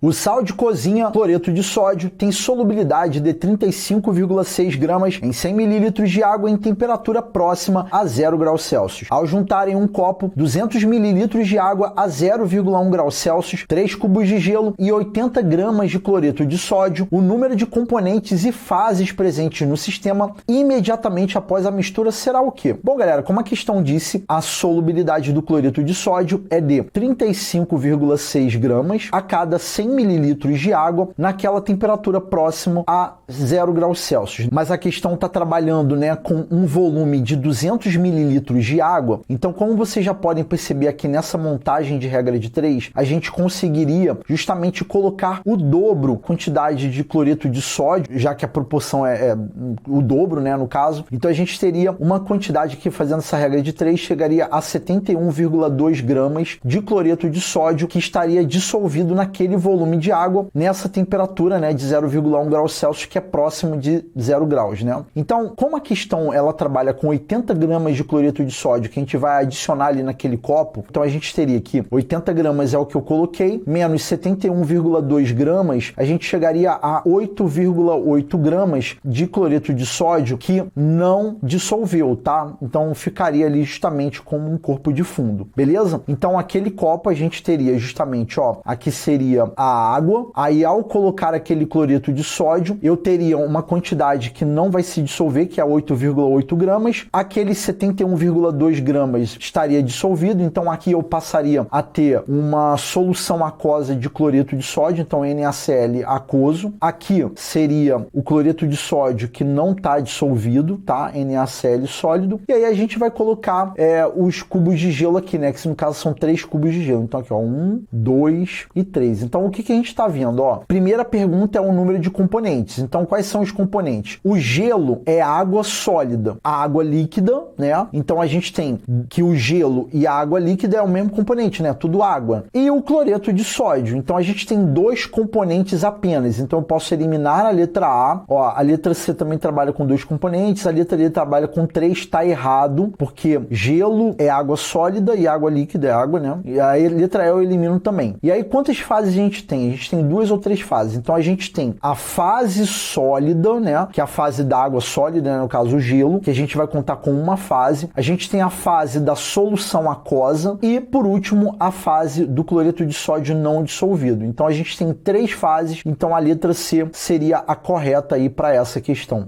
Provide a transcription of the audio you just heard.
O sal de cozinha, cloreto de sódio, tem solubilidade de 35,6 gramas em 100 ml de água em temperatura próxima a 0 graus Celsius. Ao juntar em um copo 200 ml de água a 0,1 graus Celsius, 3 cubos de gelo e 80 gramas de cloreto de sódio, o número de componentes e fases presentes no sistema imediatamente após a mistura será o quê? Bom, galera, como a questão disse, a solubilidade do cloreto de sódio é de 35,6 gramas a cada 100 mililitros de água naquela temperatura próxima a 0 graus Celsius. Mas a questão está trabalhando, né, com um volume de 200 mililitros de água. Então, como vocês já podem perceber aqui nessa montagem de regra de 3, a gente conseguiria justamente colocar o dobro quantidade de cloreto de sódio, já que a proporção é o dobro, né, no caso. Então, a gente teria uma quantidade que, fazendo essa regra de 3, chegaria a 71,2 gramas de cloreto de sódio que estaria dissolvido naquele volume de água nessa temperatura, né, de 0,1 graus Celsius, que é próximo de 0 graus, né? Então, como a questão ela trabalha com 80 gramas de cloreto de sódio que a gente vai adicionar ali naquele copo, então a gente teria que 80 gramas é o que eu coloquei, menos 71,2 gramas, a gente chegaria a 8,8 gramas de cloreto de sódio que não dissolveu, tá? Então, ficaria ali justamente como um corpo de fundo, beleza? Então, aquele copo a gente teria justamente, ó, aqui seria a água, aí ao colocar aquele cloreto de sódio, eu teria uma quantidade que não vai se dissolver, que é 8,8 gramas, aquele 71,2 gramas estaria dissolvido, então aqui eu passaria a ter uma solução aquosa de cloreto de sódio, então NaCl aquoso, aqui seria o cloreto de sódio que não está dissolvido, tá? NaCl sólido, e aí a gente vai colocar os cubos de gelo aqui, né, que no caso são 3 cubos de gelo, então aqui ó, 1, 2 e 3, então o que a gente está vendo? Ó, primeira pergunta é o número de componentes. Então, quais são os componentes? O gelo é água sólida, a água líquida, né? Então, a gente tem que o gelo e a água líquida é o mesmo componente, né? Tudo água. E o cloreto de sódio. Então, a gente tem 2 componentes apenas. Então, eu posso eliminar a letra A. Ó, a letra C também trabalha com 2 componentes. A letra D trabalha com 3. Está errado, porque gelo é água sólida e água líquida é água, né? E a letra E eu elimino também. E aí, quantas fases a gente tem? A gente tem 2 ou 3 fases. Então, a gente tem a fase sólida, né? Que é a fase da água sólida, né? No caso, o gelo, que a gente vai contar com uma fase. A gente tem a fase da solução aquosa e, por último, a fase do cloreto de sódio não dissolvido. Então, a gente tem 3 fases. Então, a letra C seria a correta aí para essa questão.